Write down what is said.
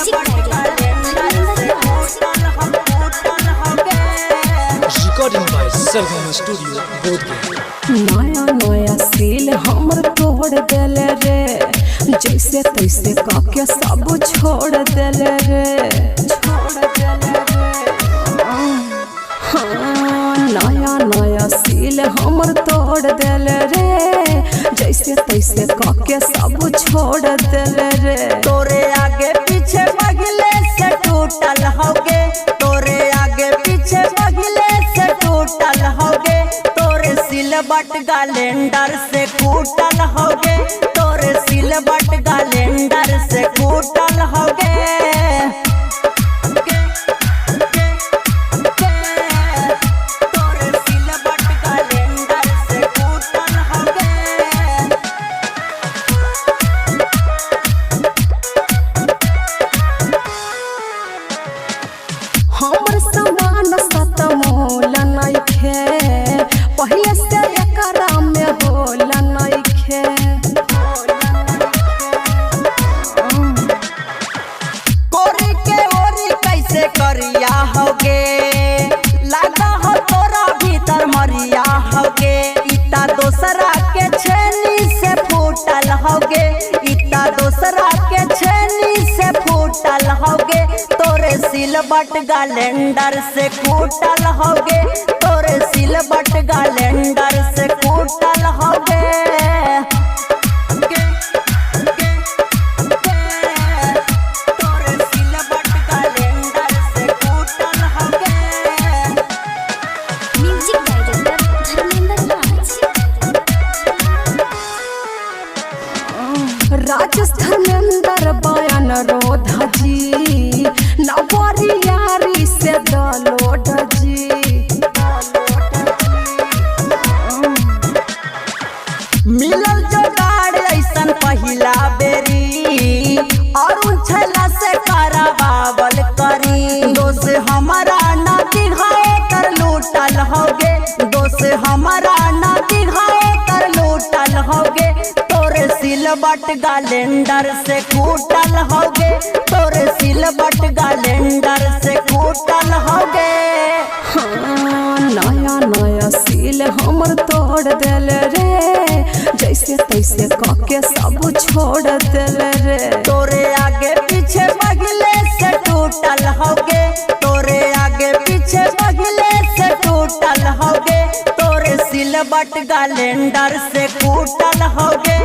Recording by Sargam studio Bodhgaya. नया नया सील हमर तोड़ देले रे, जैसे तैसे काके सब छोड़ देले रे। नया नया सील हमर तोड़ देले रे, जैसे तैसे काके सब छोड़ देले रे। तोरे आगे पीछे बगले से टूटल होगे, तोरे आगे पीछे बगले से टूटल होगे, तोरे सिलबट कैलेंडर से कूटल होगे, तोरे सिलबट कैलेंडर से कूटल होगे। हमर समान सत मोल नइखे, पहिले से एकरा में होल नइखे। कोरी के ओरी कैसे करिया होगे, लगा हो तोरा भीतर मरिया होगे। इता दोसरा के छेनी से फूटल होगे, इता दोसरा के छेनी से फूटल होगे, तोरे सिलबट कैलेंडर से कूटल होगे, तोरे सिलबट कैलेंडर से कूटल होगे। तोरे सिलबट कैलेंडर से कूटल होगे। म्यूजिक डायरेक्टर धर्मेंद्र राजेश धर्मेंद्र बयान रोधा जी, नवरियारी से दलोड जी। मिलल जोगाड़ ऐसन पहिला बेरी, और उछला से कराबावल करी। दोस्त हमारा ना दिखाए कर लूटल होगे, दोस्त हमारा ना दिखाए कर लूटल होगे, तोरे सिलबट कैलेंडर से कूटल होगे, तोरे सिलबट कैलेंडर से कूटल होगे। नया नया सील हमर तोड़ देले रे, जैसे तैसे काके सब छोड़ देले रे। तोरे आगे पीछे बगले से टूटल होगे, तोरे आगे पीछे बगले से टूटल होगे, तोरे सिलबट कैलेंडर से कूटल होगे,